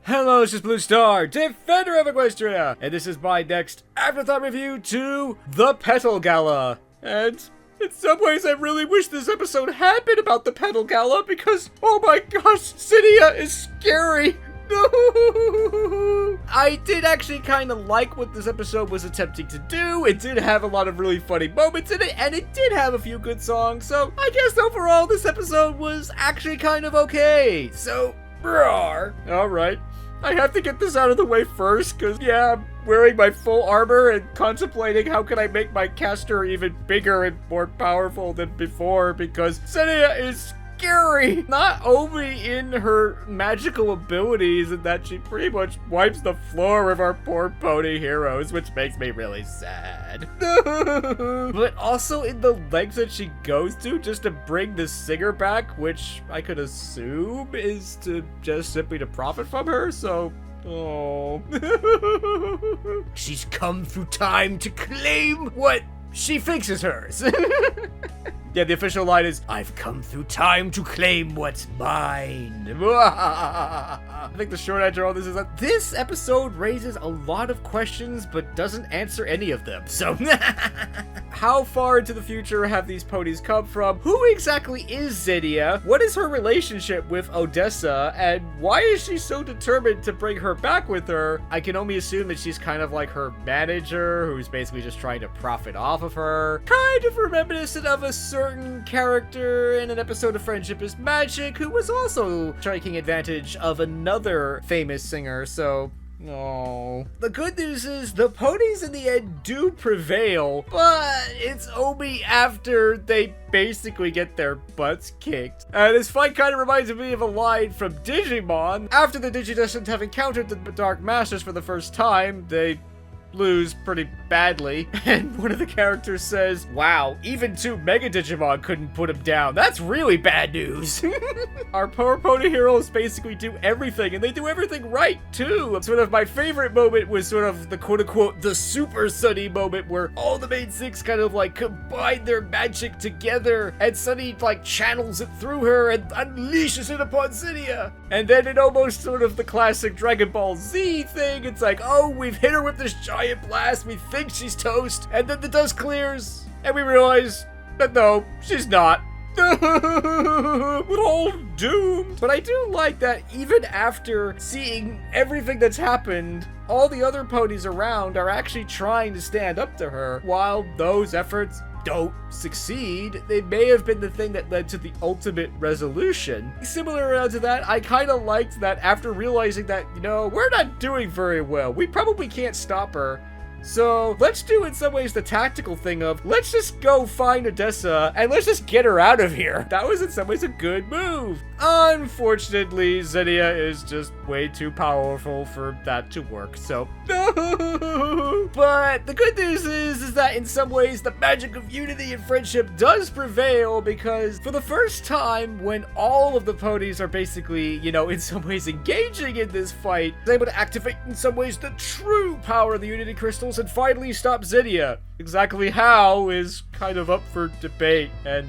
Hello, this is Blue Star, Defender of Equestria, and this is my next AfterThought review to the Petal Gala. And in some ways, I really wish this episode had been about the Petal Gala because, oh my gosh, Cydia is scary. No! I did actually kind of like what this episode was attempting to do. It did have a lot of really funny moments in it, and it did have a few good songs. So I guess overall, this episode was actually kind of okay. So, roar. All right. I have to get this out of the way first, because, yeah, I'm wearing my full armor and contemplating how can I make my caster even bigger and more powerful than before, because Cydia is scary. Not only in her magical abilities and that she pretty much wipes the floor of our poor pony heroes, which makes me really sad. But also in the lengths that she goes to just to bring the singer back, which I could assume is to just simply to profit from her, so oh. She's come through time to claim what she thinks is hers. Yeah, the official line is, I've come through time to claim what's mine. I think the short answer to all this is that this episode raises a lot of questions, but doesn't answer any of them. So, how far into the future have these ponies come from? Who exactly is Cydia? What is her relationship with Odessa? And why is she so determined to bring her back with her? I can only assume that she's kind of like her manager, who's basically just trying to profit off of her. Kind of reminiscent of a certain character in an episode of Friendship is Magic, who was also taking advantage of another famous singer, so no. The good news is the ponies in the end do prevail, but it's only after they basically get their butts kicked. This fight kind of reminds me of a line from Digimon. After the Digidestined have encountered the Dark Masters for the first time, they lose pretty badly, and one of the characters says, wow, even two Mega Digimon couldn't put him down. That's really bad news. Our poor pony heroes basically do everything, and they do everything right, too. Sort of my favorite moment was sort of the quote-unquote the Super Sunny moment, where all the main six kind of like combine their magic together, and Sunny like channels it through her and unleashes it upon Cydia. And then in almost sort of the classic Dragon Ball Z thing, it's like, oh, we've hit her with this giant blast, we think she's toast, and then the dust clears, and we realize that no, she's not. We're all doomed. But I do like that even after seeing everything that's happened, all the other ponies around are actually trying to stand up to her. While those efforts don't succeed, they may have been the thing that led to the ultimate resolution. Similar to that, I kind of liked that after realizing that, you know, we're not doing very well, we probably can't stop her. So let's do in some ways the tactical thing of, let's just go find Odessa and let's just get her out of here. That was in some ways a good move. Unfortunately, Cydia is just way too powerful for that to work, so no. But the good news is that in some ways the magic of unity and friendship does prevail, because for the first time when all of the ponies are basically, you know, in some ways engaging in this fight, they're able to activate in some ways the true power of the Unity Crystals and finally stop Cydia. Exactly how is kind of up for debate, and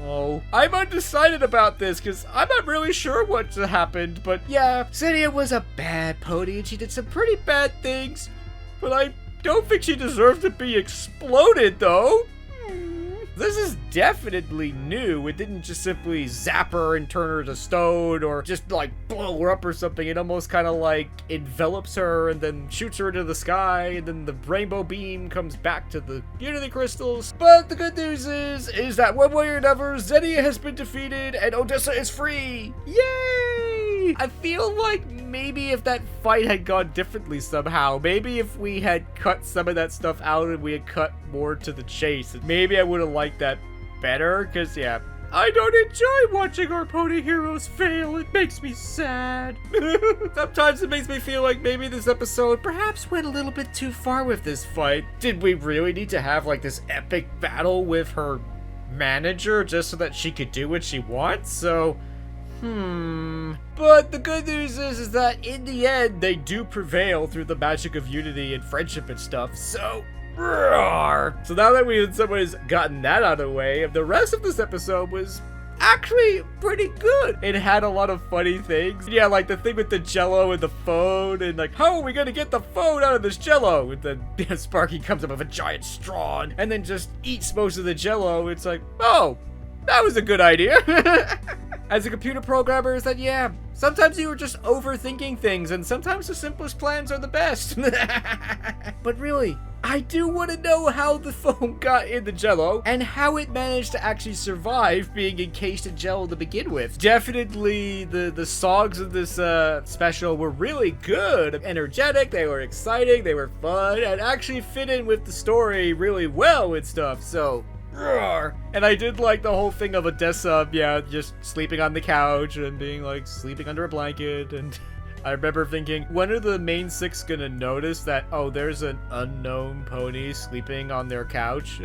oh, I'm undecided about this because I'm not really sure what happened, but yeah, Cydia was a bad pony and she did some pretty bad things, but I don't think she deserved to be exploded though. This is definitely new. It didn't just simply zap her and turn her to stone or just like blow her up or something. It almost kind of like envelops her and then shoots her into the sky, and then the rainbow beam comes back to the Unity Crystals. But the good news is that one way or another, Cydia has been defeated and Odessa is free. Yay! I feel like maybe if that fight had gone differently somehow, maybe if we had cut some of that stuff out and we had cut more to the chase, maybe I would have liked that better, because yeah, I don't enjoy watching our pony heroes fail. It makes me sad. Sometimes it makes me feel like maybe this episode perhaps went a little bit too far with this fight. Did we really need to have like this epic battle with her manager just so that she could do what she wants? So but the good news is that in the end, they do prevail through the magic of unity and friendship and stuff, so roar. So now that we in some ways gotten that out of the way, the rest of this episode was actually pretty good. It had a lot of funny things. Yeah, like the thing with the jello and the phone, and like, how are we gonna get the phone out of this jello? And then Sparky comes up with a giant straw and then just eats most of the jello. It's like, oh, that was a good idea. As a computer programmer, is that, yeah, sometimes you are just overthinking things, and sometimes the simplest plans are the best. But really, I do want to know how the phone got in the jello, and how it managed to actually survive being encased in jello to begin with. Definitely, the songs of this special were really good, energetic, they were exciting, they were fun, and actually fit in with the story really well and stuff, so... Roar. And I did like the whole thing of Odessa, yeah, just sleeping on the couch and being like sleeping under a blanket. And I remember thinking, when are the main six gonna notice that, oh, there's an unknown pony sleeping on their couch?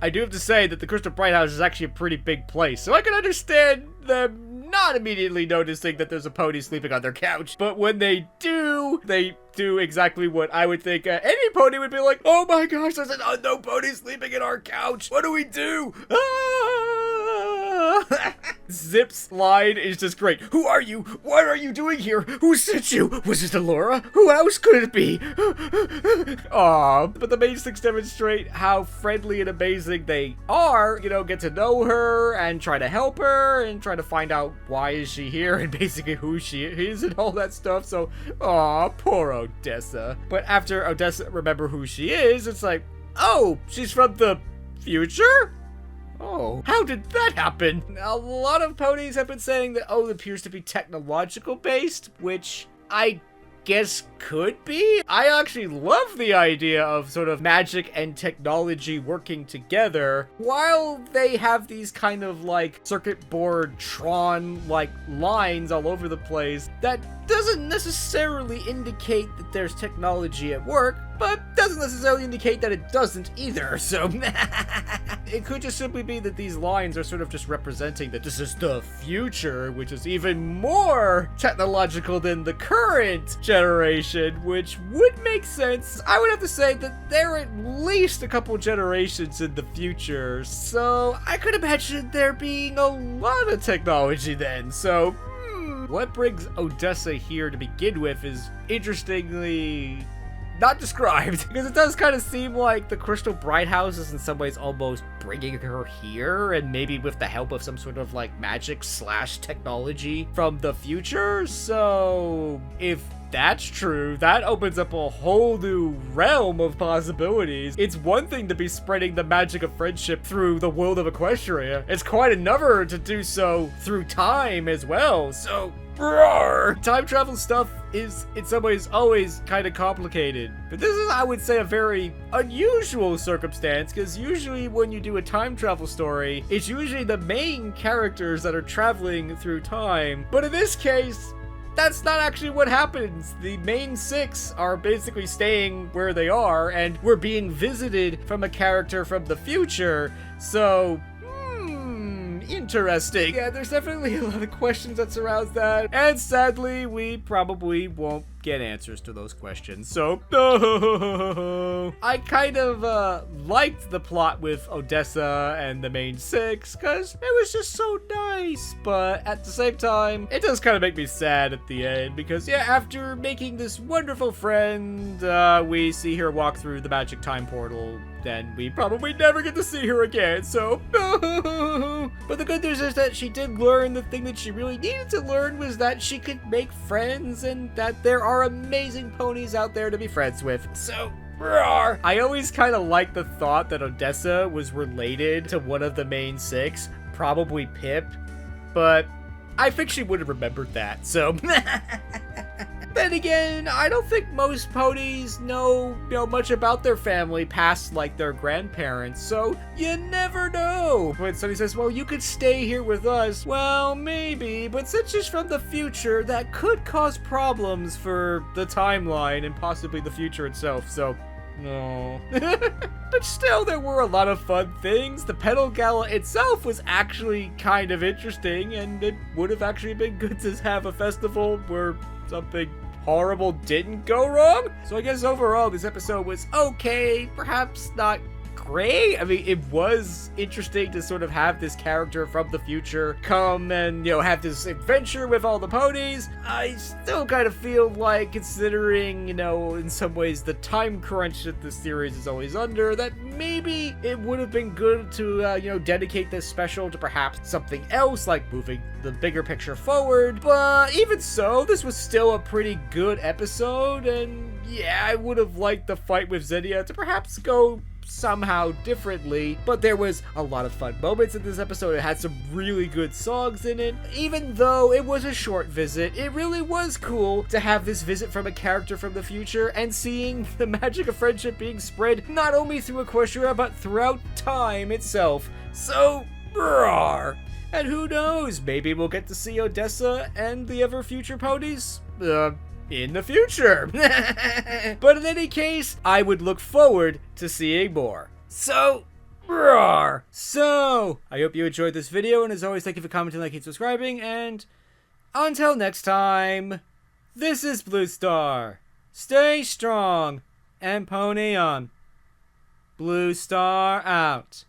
I do have to say that the Crystal Bright House is actually a pretty big place, so I can understand them not immediately noticing that there's a pony sleeping on their couch. But when they do exactly what I would think any pony would be like, oh my gosh, there's an unknown pony sleeping in our couch. What do we do? Ah! Zip's line is just great. Who are you? What are you doing here? Who sent you? Was it Alora? Who else could it be? Aw, but the main six demonstrate how friendly and amazing they are. You know, get to know her and try to help her and try to find out why is she here and basically who she is and all that stuff. So, aw, poor Odessa. But after Odessa remember who she is, it's like, oh, she's from the future? Oh, how did that happen? A lot of ponies have been saying that, oh, it appears to be technological based, which I guess could be. I actually love the idea of sort of magic and technology working together while they have these kind of like circuit board Tron like lines all over the place. That doesn't necessarily indicate that there's technology at work, but doesn't necessarily indicate that it doesn't either, so it could just simply be that these lines are sort of just representing that this is the future, which is even more technological than the current generation, which would make sense. I would have to say that they're at least a couple generations in the future, so I could imagine there being a lot of technology then, so what brings Odessa here to begin with is interestingly not described, because it does kind of seem like the Crystal Bright House is in some ways almost bringing her here, and maybe with the help of some sort of like magic / technology from the future. So if that's true, that opens up a whole new realm of possibilities. It's one thing to be spreading the magic of friendship through the world of Equestria. It's quite another to do so through time as well. So roar! Time travel stuff is in some ways always kind of complicated, but this is, I would say, a very unusual circumstance, because usually when you do a time travel story, it's usually the main characters that are traveling through time, but in this case, that's not actually what happens. The main six are basically staying where they are, and we're being visited from a character from the future, so interesting. Yeah, there's definitely a lot of questions that surrounds that, and sadly, we probably won't get answers to those questions, so I kind of liked the plot with Odessa and the main six, because it was just so nice, but at the same time, it does kind of make me sad at the end, because yeah, after making this wonderful friend, we see her walk through the magic time portal, then we probably never get to see her again, so but the good news is that she did learn the thing that she really needed to learn, was that she could make friends, and that there are amazing ponies out there to be friends with, so roar! I always kind of like the thought that Odessa was related to one of the main six, probably Pip, but I think she would have remembered that, so then again, I don't think most ponies know much about their family past like their grandparents, so you never know. When somebody says, well, you could stay here with us, well, maybe, but since she's from the future, that could cause problems for the timeline and possibly the future itself, so no. But still, there were a lot of fun things. The Petal Gala itself was actually kind of interesting, and it would have actually been good to have a festival where something horrible didn't go wrong. So I guess overall this episode was okay, perhaps not great. I mean, it was interesting to sort of have this character from the future come and, have this adventure with all the ponies. I still kind of feel like, considering, in some ways the time crunch that this series is always under, that maybe it would have been good to, dedicate this special to perhaps something else, like moving the bigger picture forward. But even so, this was still a pretty good episode, and yeah, I would have liked the fight with Zinnia to perhaps go somehow differently, but there was a lot of fun moments in this episode. It had some really good songs in it. Even though it was a short visit, it really was cool to have this visit from a character from the future and seeing the magic of friendship being spread not only through Equestria but throughout time itself. So, roar! And who knows, maybe we'll get to see Odessa and the ever future ponies in the future. But in any case, I would look forward to seeing more. So, roar! So, I hope you enjoyed this video, and as always, thank you for commenting, liking, subscribing, and until next time, this is Blue Star. Stay strong and pony on. Blue Star out.